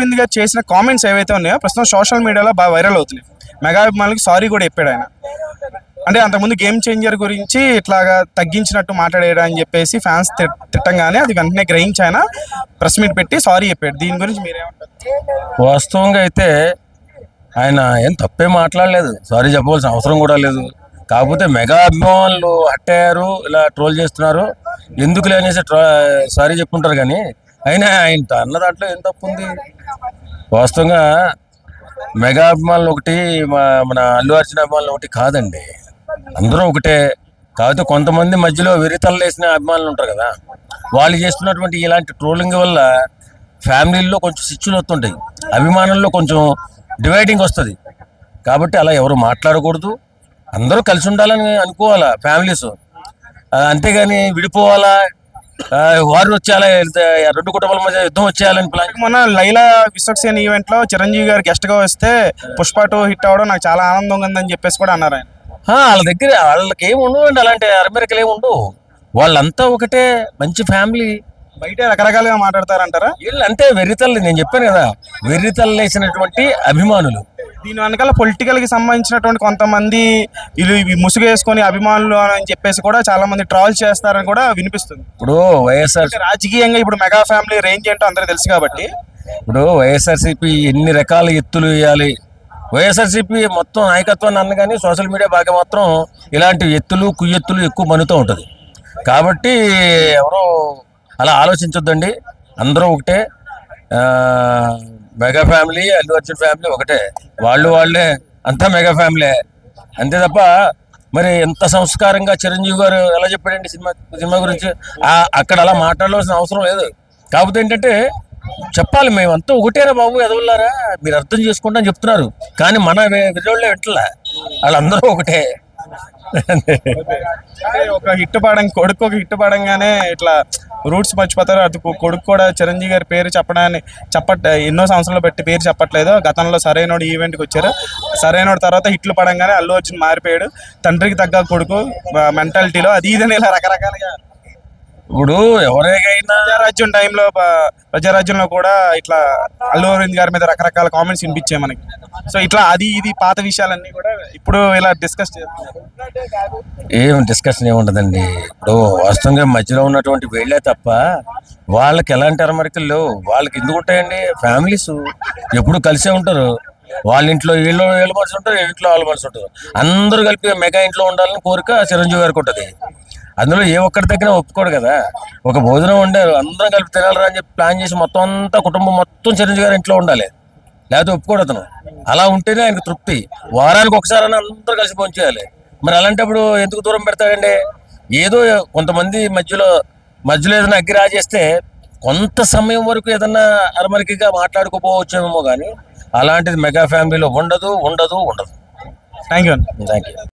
అరవింద్ గారు చేసిన కామెంట్స్ ఏవైతే ఉన్నాయో ప్రస్తుతం సోషల్ మీడియాలో బాగా వైరల్ అవుతున్నాయి. మెగా అభిమానులకి సారీ కూడా చెప్పాడు ఆయన. అంటే అంతకుముందు గేమ్ చేంజర్ గురించి ఇట్లాగా తగ్గించినట్టు మాట్లాడాడు అని చెప్పేసి ఫ్యాన్స్ తిట్టంగానే అది వెంటనే గ్రహించి ఆయన ప్రెస్ మీట్ పెట్టి సారీ చెప్పాడు. దీని గురించి మీరేమంటారు? వాస్తవంగా అయితే ఆయన ఏం తప్పే మాట్లాడలేదు, సారీ చెప్పవలసిన అవసరం కూడా లేదు. కాకపోతే మెగా అభిమానులు అయ్యారు, ఇలా ట్రోల్ చేస్తున్నారు, ఎందుకు లేనేసి సారీ చెప్పుకుంటారు. కానీ అయినా ఆయన అన్న దాంట్లో ఏం తప్పు ఉంది? వాస్తవంగా మెగా అభిమానులు ఒకటి, మన అల్లు అర్జున్ అభిమానులు ఒకటి కాదండి, అందరూ ఒకటే. కాకపోతే కొంతమంది మధ్యలో వెరితలు వేసిన అభిమానులు ఉంటారు కదా, వాళ్ళు చేస్తున్నటువంటి ఇలాంటి ట్రోలింగ్ వల్ల ఫ్యామిలీల్లో కొంచెం సిచ్చులు వస్తుంటాయి, అభిమానుల్లో కొంచెం డివైడింగ్ వస్తుంది. కాబట్టి అలా ఎవరు మాట్లాడకూడదు, అందరూ కలిసి ఉండాలని అనుకోవాలా ఫ్యామిలీస్. అంతేగాని విడిపోవాలా, వారు వచ్చేయాలా, రెండు కుటుంబాల మధ్య యుద్ధం వచ్చేయాలని ప్లాన్. మొన్న లైలా విశ్వక్సేన్ ఈవెంట్ లో చిరంజీవి గారు గెస్ట్ గా వస్తే పుష్ప 2 హిట్ అవ్వడం నాకు చాలా ఆనందంగా ఉందని చెప్పేసి కూడా అన్నారు ఆయన. వాళ్ళ దగ్గర వాళ్ళకి ఏమి ఉండవు అండి, అలాంటి అరమరికలు ఏమి ఉండవు, వాళ్ళంతా ఒకటే మంచి ఫ్యామిలీ. బయట రకరకాలుగా మాట్లాడతారంటారా? వీళ్ళు అంతే వెర్రితల్లి, నేను చెప్పాను కదా, వెర్రితల్లి వేసినటువంటి అభిమానులు. దీని వెనకాల పొలిటికల్ కి సంబంధించినటువంటి కొంతమంది ఇవి ముసుగు వేసుకొని అభిమానులు అని చెప్పేసి కూడా చాలా మంది ట్రాల్ చేస్తారని కూడా వినిపిస్తుంది. ఇప్పుడు వైఎస్ఆర్ రాజకీయంగా ఇప్పుడు మెగా ఫ్యామిలీ రేంజ్ ఏంటో అందరికీ తెలుసు కాబట్టి, ఇప్పుడు వైఎస్ఆర్సీపీ ఎన్ని రకాల ఎత్తులు వేయాలి, వైఎస్ఆర్సీపీ మొత్తం నాయకత్వాన్ని అన్న కానీ సోషల్ మీడియా బాగా మాత్రం ఇలాంటి ఎత్తులు కుయ్యెత్తులు ఎక్కువ మనుతూ ఉంటుంది. కాబట్టి ఎవరో అలా ఆలోచించొద్దండి, అందరూ ఒకటే. Mega family, Allu Arjun family ఒకటే, వాళ్ళే అంతా మెగా ఫ్యామిలీ అంతే తప్ప. మరి ఎంత సంస్కారంగా చిరంజీవి గారు ఎలా చెప్పాడండి సినిమా గురించి, అక్కడ అలా మాట్లాడాల్సిన అవసరం లేదు. కాకపోతే ఏంటంటే చెప్పాలి, మేమంతా ఒకటేనా బాబు ఎదవల్లారా, మీరు అర్థం చేసుకుంటా అని చెప్తున్నారు, కానీ మన విజయవాడలో వింటలే, వాళ్ళందరూ ఒకటే. ఒక హిట్ పడం కొడుకు ఒక హిట్ పడంగానే ఇట్లా రూట్స్ మర్చిపోతారు. అది కొడుకు కూడా చిరంజీవి గారి పేరు ఎన్నో సంవత్సరాలు బట్టి పేరు చెప్పట్లేదు. గతంలో సరైనోడు ఈవెంట్కి వచ్చారు, సరైనోడు తర్వాత హిట్లు పడంగానే అల్లు అర్జున్ మారిపోయాడు, తండ్రికి తగ్గ కొడుకు మెంటాలిటీలో అది ఇదని ఇలా రకరకాలుగా. ఇప్పుడు ఎవరికైనా ప్రజారాజ్యంలో కూడా ఇట్లా అల్లు అరవింద్ గారి మీద రకరకాల కామెంట్స్ వినిపించాయి మనకి. సో ఇట్లా ఇది పాత విషయాలన్నీ కూడా ఇప్పుడు ఇలా డిస్కస్ చేస్తున్నారు. ఏం డిస్కషన్ ఏముండదండి. ఇప్పుడు వాస్తవంగా మధ్యలో ఉన్నటువంటి వీళ్ళే తప్ప వాళ్ళకి ఎలాంటి అరమరికలు లేవు. వాళ్ళకి ఎందుకు ఉంటాయండి? ఫ్యామిలీస్ ఎప్పుడు కలిసే ఉంటారు, వాళ్ళ ఇంట్లో వీళ్ళ మనసు ఉంటారు, ఇంట్లో వాళ్ళ మనసు ఉంటారు, అందరూ కలిపి మెగా ఇంట్లో ఉండాలని కోరిక చిరంజీవి గారికి ఉంటుంది. అందులో ఏ ఒక్కరి దగ్గర ఒప్పుకోడు కదా. ఒక భోజనం వండారు, అందరం కలిపి తినాలరా అని చెప్పి ప్లాన్ చేసి మొత్తం అంతా కుటుంబం మొత్తం చిరంజీవి గారి ఇంట్లో ఉండాలి, లేకపోతే ఒప్పుకోడు అతను. అలా ఉంటేనే ఆయనకు తృప్తి. వారానికి ఒకసారి అందరూ కలిసి భోంచేయాలి. మరి అలాంటప్పుడు ఎందుకు దూరం పెడతాడండి? ఏదో కొంతమంది మధ్యలో ఏదైనా అగ్గి రాజేస్తే కొంత సమయం వరకు ఏదన్నా అరమరికగా మాట్లాడుకోపోవచ్చేమో, కానీ అలాంటిది మెగా ఫ్యామిలీలో ఉండదు. Thank you.